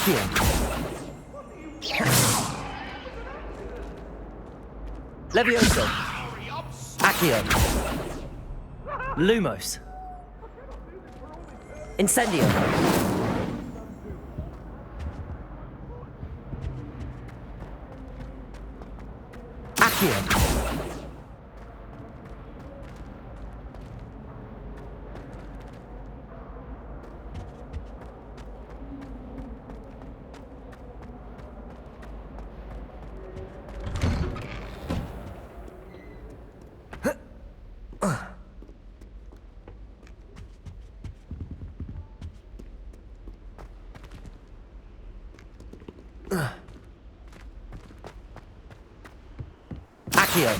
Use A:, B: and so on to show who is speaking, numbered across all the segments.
A: Accio. Levioso. Accio. Lumos. Incendio. Accio. Accio.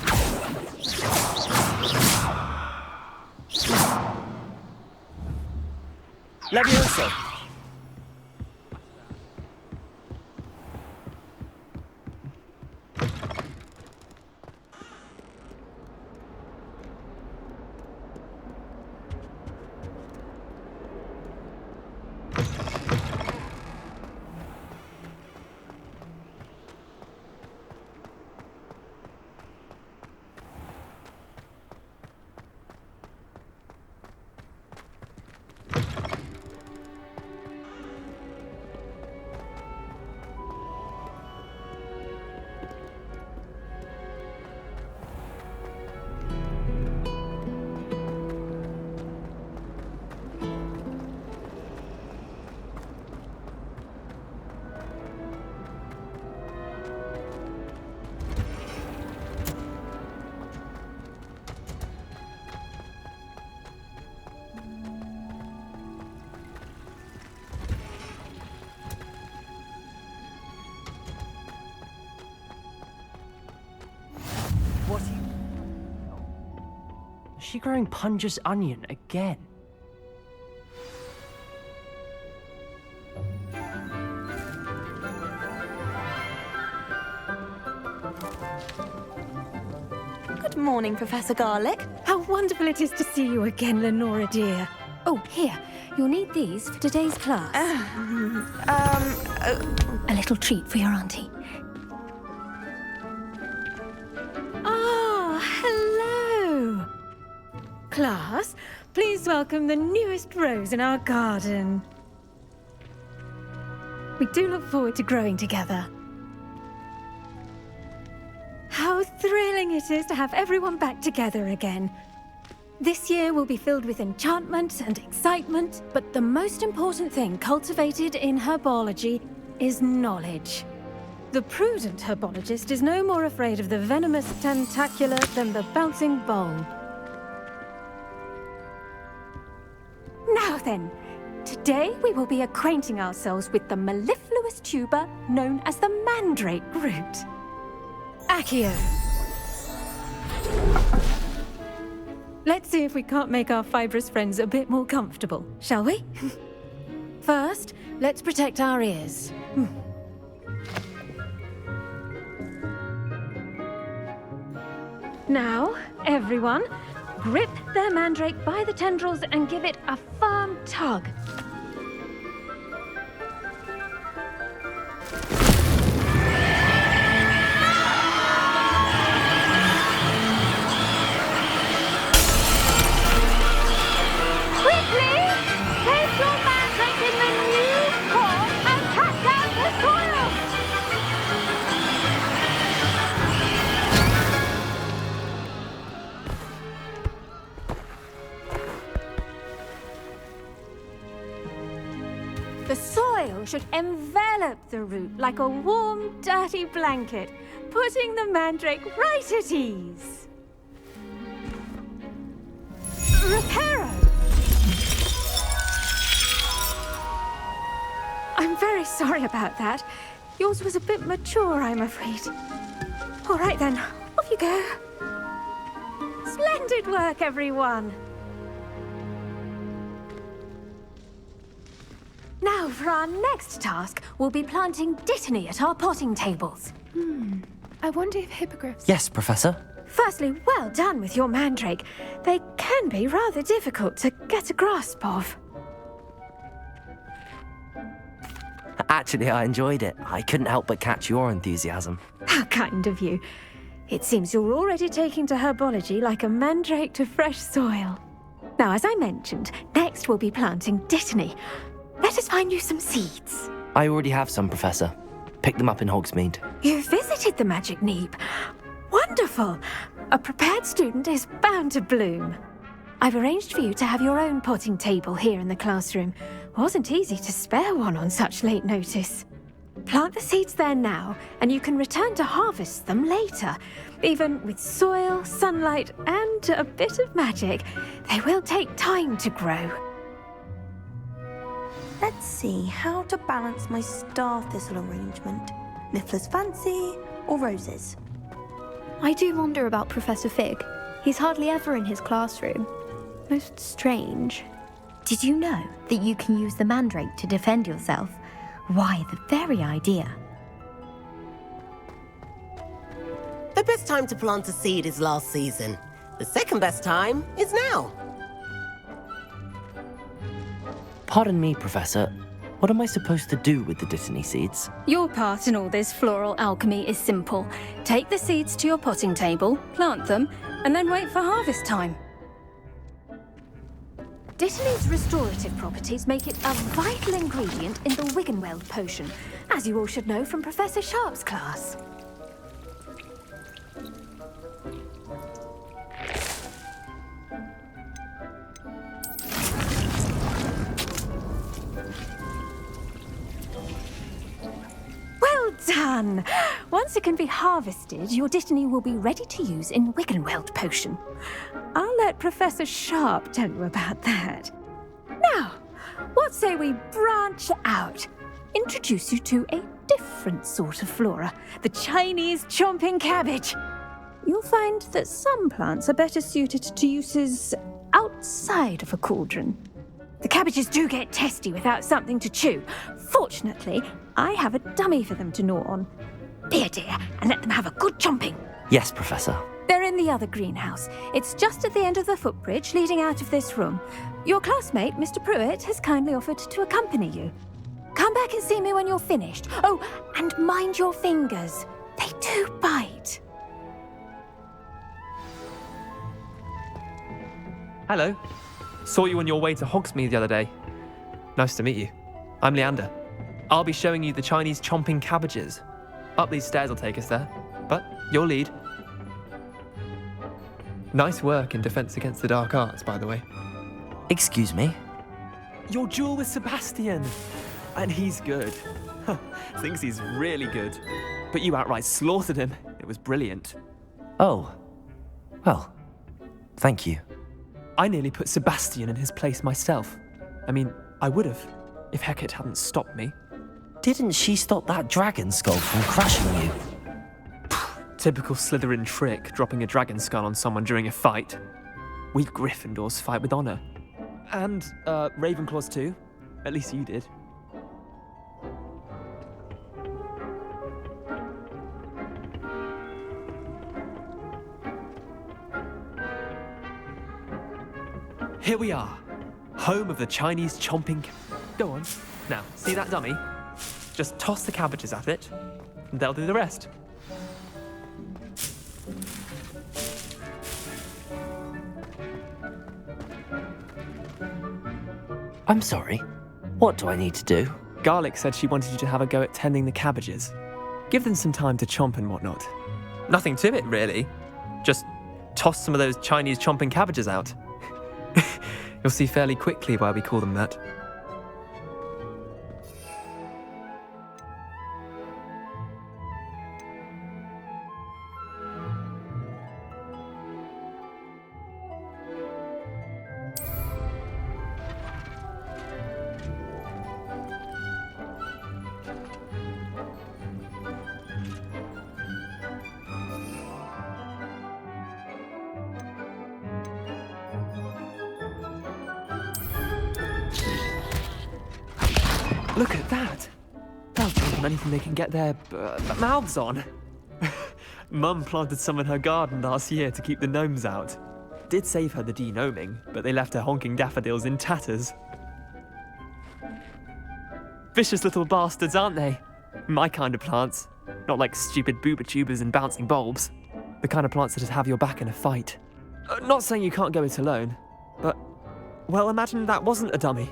A: Levioso. What are you... Is she growing Punja's onion again?
B: Good morning, Professor Garlic.
C: How wonderful it is to see you again, Lenora dear. Oh, here. You'll need these for today's class. A little treat for your auntie. Ah, hello. Class, please welcome the newest rose in our garden. We do look forward to growing together. How thrilling it is to have everyone back together again. This year will be filled with enchantment and excitement, but the most important thing cultivated in herbology is knowledge. The prudent herbologist is no more afraid of the venomous tentacula than the bouncing bulb. Now then, today we will be acquainting ourselves with the mellifluous tuber known as the mandrake root. Accio. Let's see if we can't make our fibrous friends a bit more comfortable, shall we? First, let's protect our ears. Now, everyone, grip their mandrake by the tendrils and give it a firm tug. The soil should envelop the root like a warm, dirty blanket, putting the mandrake right at ease. Reparo! I'm very sorry about that. Yours was a bit mature, I'm afraid. All right then, off you go. Splendid work, everyone. Now, for our next task, we'll be planting dittany at our potting tables.
D: I wonder if hippogriffs...
A: Yes, Professor.
C: Firstly, well done with your mandrake. They can be rather difficult to get a grasp of.
A: Actually, I enjoyed it. I couldn't help but catch your enthusiasm.
C: How kind of you. It seems you're already taking to herbology like a mandrake to fresh soil. Now, as I mentioned, next we'll be planting Dittany. Let us find you some seeds.
A: I already have some, Professor. Picked them up in Hogsmeade.
C: You visited the Magic Neep. Wonderful! A prepared student is bound to bloom. I've arranged for you to have your own potting table here in the classroom. Wasn't easy to spare one on such late notice. Plant the seeds there now, and you can return to harvest them later. Even with soil, sunlight, and a bit of magic, they will take time to grow.
B: Let's see how to balance my star thistle arrangement. Niffler's fancy or roses?
D: I do wonder about Professor Fig. He's hardly ever in his classroom. Most strange.
E: Did you know that you can use the mandrake to defend yourself? Why, the very idea.
F: The best time to plant a seed is last season. The second best time is now.
A: Pardon me, Professor. What am I supposed to do with the Dittany seeds?
C: Your part in all this floral alchemy is simple. Take the seeds to your potting table, plant them, and then wait for harvest time. Dittany's restorative properties make it a vital ingredient in the Wiggenweld potion, as you all should know from Professor Sharp's class. Well done! Once it can be harvested, your Dittany will be ready to use in Wiggenweld potion. I'll let Professor Sharp tell you about that. Now, what say we branch out? Introduce you to a different sort of flora, the Chinese chomping cabbage. You'll find that some plants are better suited to uses outside of a cauldron. The cabbages do get testy without something to chew. Fortunately, I have a dummy for them to gnaw on. Be a dear and let them have a good chomping.
A: Yes, Professor.
C: They're in the other greenhouse. It's just at the end of the footbridge leading out of this room. Your classmate, Mr. Pruitt, has kindly offered to accompany you. Come back and see me when you're finished. Oh, and mind your fingers. They do bite.
G: Hello. Saw you on your way to Hogsmeade the other day. Nice to meet you. I'm Leander. I'll be showing you the Chinese chomping cabbages. Up these stairs will take us there, but you'll lead. Nice work in Defense Against the Dark Arts, by the way.
A: Excuse me?
G: Your duel with Sebastian! And he's good. Thinks he's really good. But you outright slaughtered him. It was brilliant.
A: Oh. Well, thank you.
G: I nearly put Sebastian in his place myself. I mean, I would have, if Hecate hadn't stopped me.
A: Didn't she stop that dragon skull from crushing you?
G: Typical Slytherin trick, dropping a dragon skull on someone during a fight. We Gryffindors fight with honor. And, Ravenclaws too. At least you did. Here we are, home of the Chinese chomping. Go on. Now, see that dummy? Just toss the cabbages at it, and they'll do the rest.
A: I'm sorry. What do I need to do?
G: Garlic said she wanted you to have a go at tending the cabbages. Give them some time to chomp and whatnot. Nothing to it, really. Just toss some of those Chinese chomping cabbages out. You'll see fairly quickly why we call them that. Look at that! They'll jump on anything they can get their mouths on. Mum planted some in her garden last year to keep the gnomes out. Did save her the de-gnoming, but they left her honking daffodils in tatters. Vicious little bastards, aren't they? My kind of plants. Not like stupid booba tubers and bouncing bulbs. The kind of plants that just have your back in a fight. Not saying you can't go it alone, but, well, imagine that wasn't a dummy.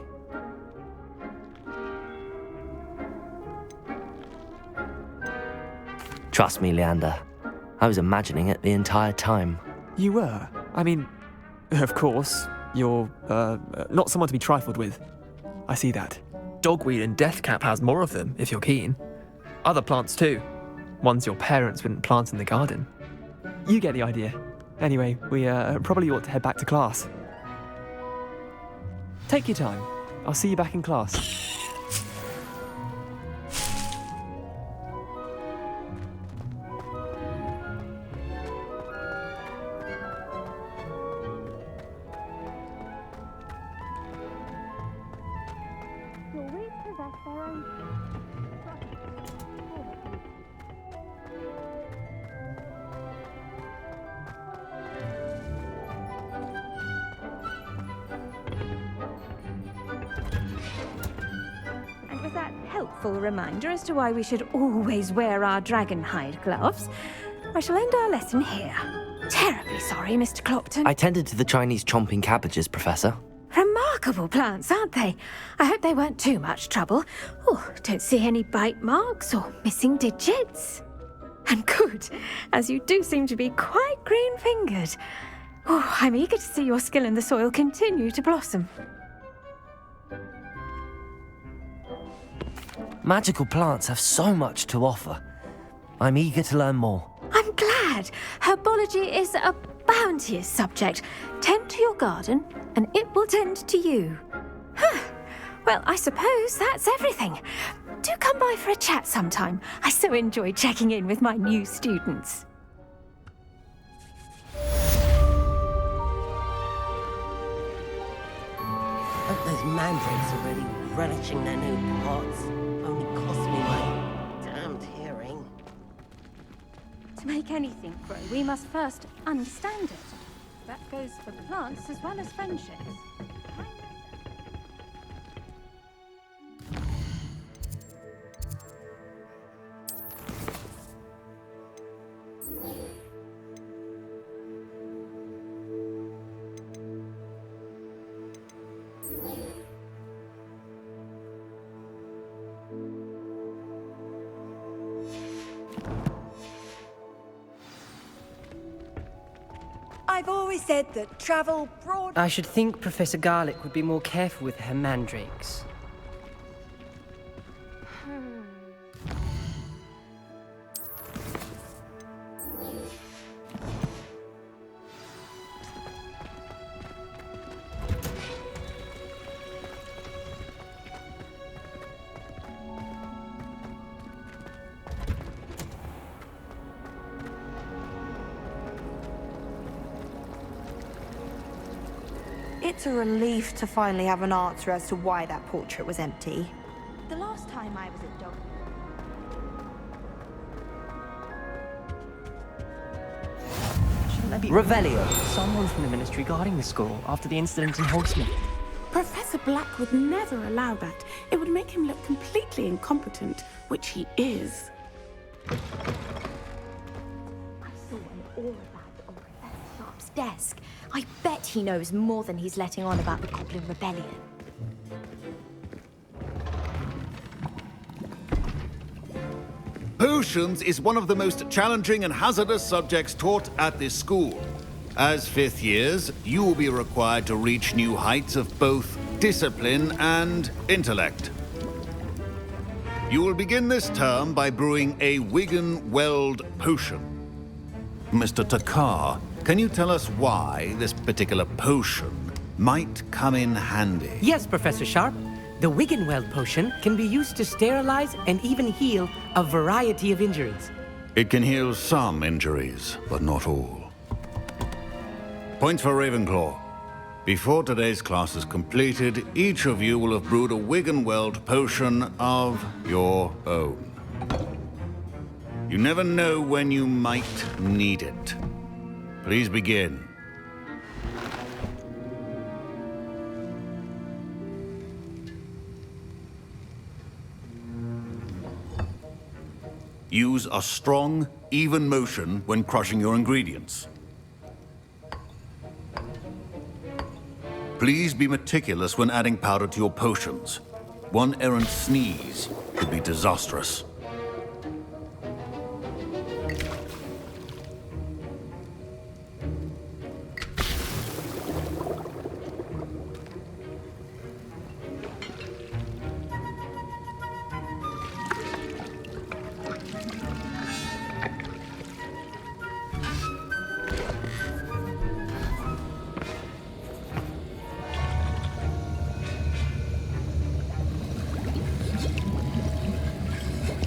A: Trust me, Leander. I was imagining it the entire time.
G: You were? I mean, of course, you're, not someone to be trifled with. I see that. Dogweed and deathcap has more of them, if you're keen. Other plants too. Ones your parents wouldn't plant in the garden. You get the idea. Anyway, we probably ought to head back to class. Take your time. I'll see you back in class.
C: Helpful reminder as to why we should always wear our dragon hide gloves, I shall end our lesson here. Terribly sorry, Mr. Clopton.
A: I tended to the Chinese chomping cabbages, Professor.
C: Remarkable plants, aren't they? I hope they weren't too much trouble. Oh, don't see any bite marks or missing digits. And good, as you do seem to be quite green-fingered. Oh, I'm eager to see your skill in the soil continue to blossom.
A: Magical plants have so much to offer. I'm eager to learn more.
C: I'm glad. Herbology is a bounteous subject. Tend to your garden, and it will tend to you. Huh. Well, I suppose that's everything. Do come by for a chat sometime. I so enjoy checking in with my new students.
F: Hope those mandrakes are really relishing their new pots. Only cost me my damned hearing.
C: To make anything grow, we must first understand it. That goes for plants as well as friendships.
H: I've always said that travel broad...
I: I should think Professor Garlick would be more careful with her mandrakes.
B: It's a relief to finally have an answer as to why that portrait was empty. The last time I was at Dog...
A: Revelio.
I: Someone from the Ministry guarding the school after the incident in Hogsmeade.
J: Professor Black would never allow that. It would make him look completely incompetent, which he is.
E: I saw all of that on Professor Sharp's desk. I bet he knows more than he's letting on about the Goblin Rebellion.
K: Potions is one of the most challenging and hazardous subjects taught at this school. As fifth years, you will be required to reach new heights of both discipline and intellect. You will begin this term by brewing a Wigan-Weld potion. Mr. Takar, can you tell us why this particular potion might come in handy?
L: Yes, Professor Sharp. The Wigan-Weld potion can be used to sterilize and even heal a variety of injuries.
K: It can heal some injuries, but not all. Points for Ravenclaw. Before today's class is completed, each of you will have brewed a Wigan-Weld potion of your own. You never know when you might need it. Please begin. Use a strong, even motion when crushing your ingredients. Please be meticulous when adding powder to your potions. One errant sneeze could be disastrous.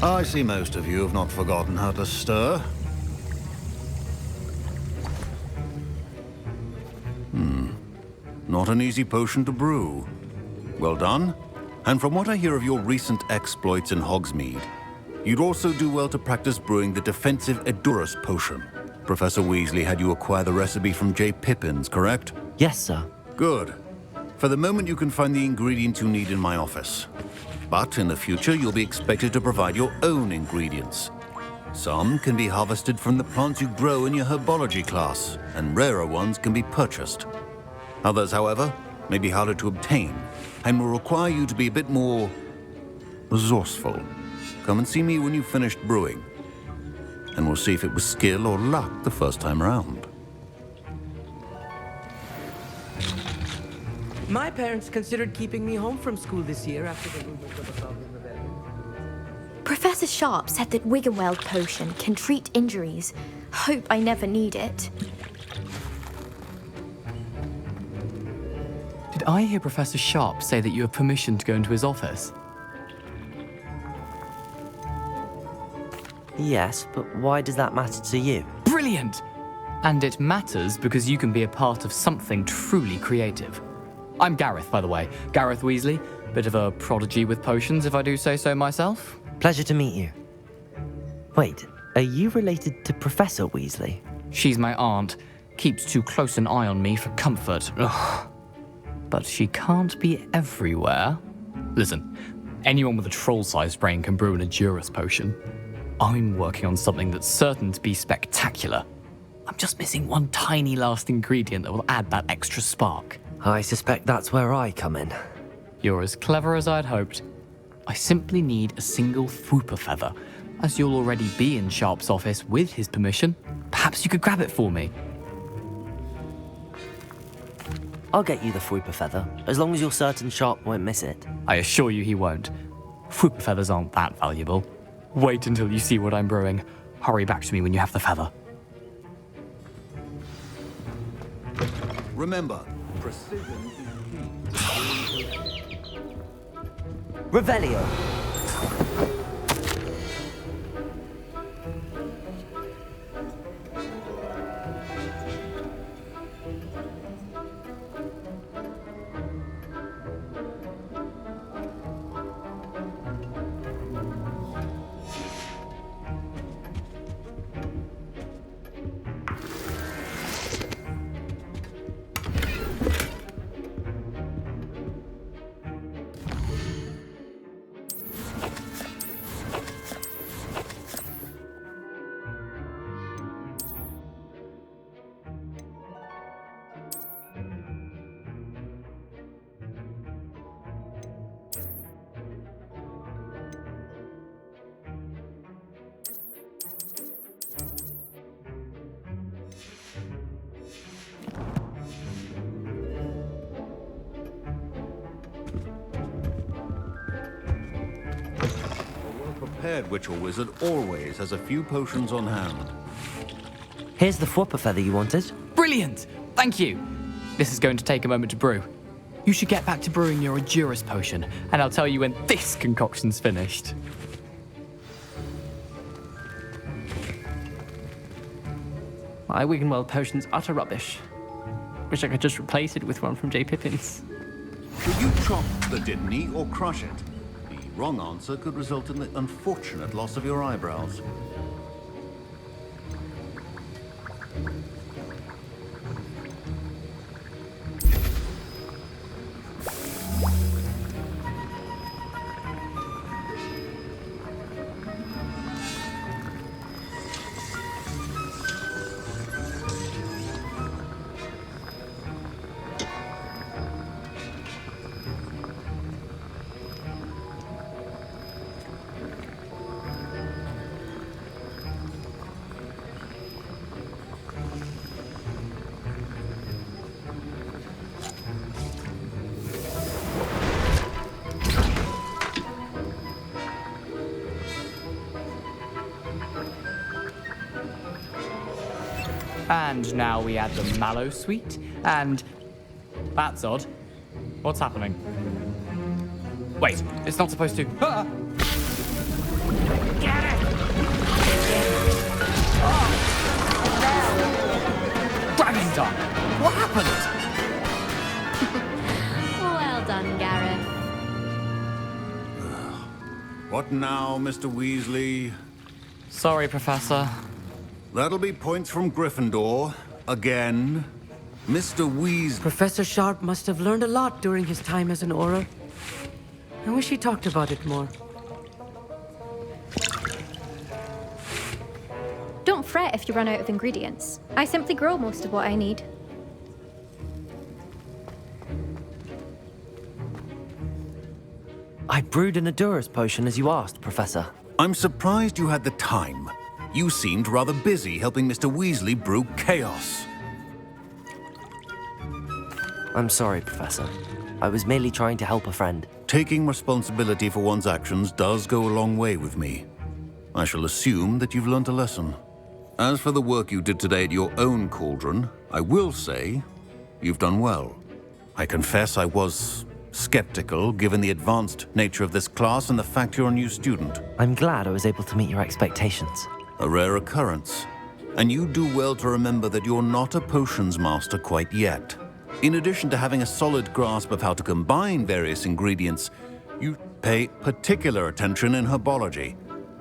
K: I see most of you have not forgotten how to stir. Not an easy potion to brew. Well done. And from what I hear of your recent exploits in Hogsmeade, you'd also do well to practice brewing the defensive Edurus potion. Professor Weasley had you acquire the recipe from J. Pippin's, correct?
A: Yes, sir.
K: Good. For the moment, you can find the ingredients you need in my office. But in the future, you'll be expected to provide your own ingredients. Some can be harvested from the plants you grow in your herbology class, and rarer ones can be purchased. Others, however, may be harder to obtain, and will require you to be a bit more resourceful. Come and see me when you've finished brewing, and we'll see if it was skill or luck the first time around.
L: My parents considered keeping me home from school this year after the rumors of a Goblin rebellion.
E: Professor Sharp said that Wiggenweld potion can treat injuries. Hope I never need it.
M: Did I hear Professor Sharp say that you have permission to go into his office?
A: Yes, but why does that matter to you?
M: Brilliant! And it matters because you can be a part of something truly creative. I'm Gareth, by the way. Gareth Weasley. Bit of a prodigy with potions, if I do say so myself.
A: Pleasure to meet you. Wait, are you related to Professor Weasley?
M: She's my aunt. Keeps too close an eye on me for comfort. Ugh. But she can't be everywhere. Listen, anyone with a troll-sized brain can brew an Edurus potion. I'm working on something that's certain to be spectacular. I'm just missing one tiny last ingredient that will add that extra spark.
A: I suspect that's where I come in.
M: You're as clever as I'd hoped. I simply need a single Fwooper feather. As you'll already be in Sharp's office with his permission, perhaps you could grab it for me.
A: I'll get you the Fwooper feather, as long as you're certain Sharp won't miss it.
M: I assure you he won't. Fwooper feathers aren't that valuable. Wait until you see what I'm brewing. Hurry back to me when you have the feather.
K: Remember, precision is key.
A: Revelio.
K: Prepared witch or wizard always has a few potions on hand.
A: Here's the Fwooper feather you wanted.
M: Brilliant! Thank you! This is going to take a moment to brew. You should get back to brewing your Edurus potion, and I'll tell you when this concoction's finished.
G: My Wiggenweld potion's utter rubbish. Wish I could just replace it with one from J. Pippin's.
K: Should you chop the Didney or crush it? The wrong answer could result in the unfortunate loss of your eyebrows.
M: And now we add the mallow sweet, and... That's odd. What's happening? Wait, it's not supposed to... Ah! Get it! Oh! Dragon Tongue! What happened?
E: Well done, Gareth.
K: What now, Mr. Weasley?
M: Sorry, Professor.
K: That'll be points from Gryffindor. Again. Mr. Weasley...
L: Professor Sharp must have learned a lot during his time as an Auror. I wish he talked about it more.
D: Don't fret if you run out of ingredients. I simply grow most of what I need.
A: I brewed an Adurus potion as you asked, Professor.
K: I'm surprised you had the time. You seemed rather busy helping Mr. Weasley brew chaos.
A: I'm sorry, Professor. I was merely trying to help a friend.
K: Taking responsibility for one's actions does go a long way with me. I shall assume that you've learnt a lesson. As for the work you did today at your own cauldron, I will say you've done well. I confess I was skeptical, given the advanced nature of this class and the fact you're a new student.
A: I'm glad I was able to meet your expectations.
K: A rare occurrence. And you do well to remember that you're not a potions master quite yet. In addition to having a solid grasp of how to combine various ingredients, you pay particular attention in herbology.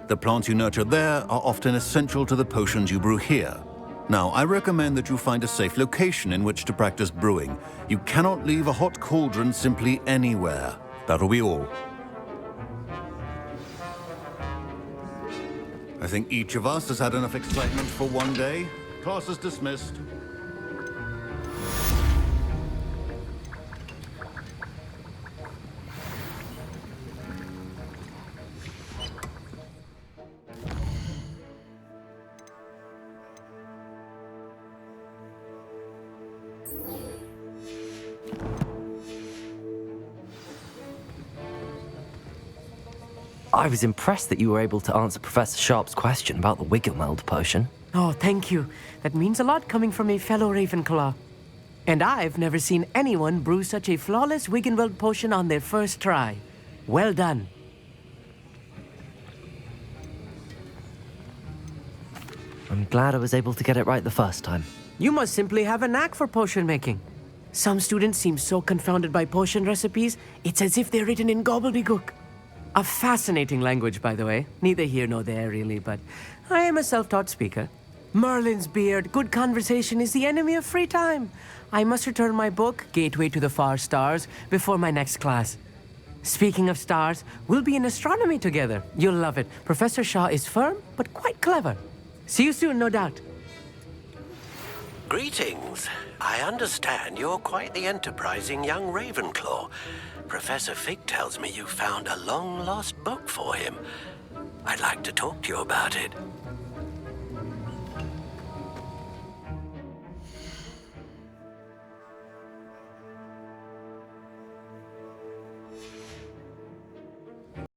K: The plants you nurture there are often essential to the potions you brew here. Now, I recommend that you find a safe location in which to practice brewing. You cannot leave a hot cauldron simply anywhere. That'll be all. I think each of us has had enough excitement for one day. Class is dismissed.
A: I was impressed that you were able to answer Professor Sharp's question about the Wiggenweld potion.
L: Oh, thank you. That means a lot coming from a fellow Ravenclaw. And I've never seen anyone brew such a flawless Wiggenweld potion on their first try. Well done.
A: I'm glad I was able to get it right the first time.
L: You must simply have a knack for potion making. Some students seem so confounded by potion recipes, it's as if they're written in gobbledygook. A fascinating language, by the way. Neither here nor there, really, but I am a self-taught speaker. Merlin's beard, good conversation is the enemy of free time. I must return my book, Gateway to the Far Stars, before my next class. Speaking of stars, we'll be in astronomy together. You'll love it. Professor Shaw is firm, but quite clever. See you soon, no doubt.
N: Greetings. I understand you're quite the enterprising young Ravenclaw. Professor Fig tells me you found a long-lost book for him. I'd like to talk to you about it.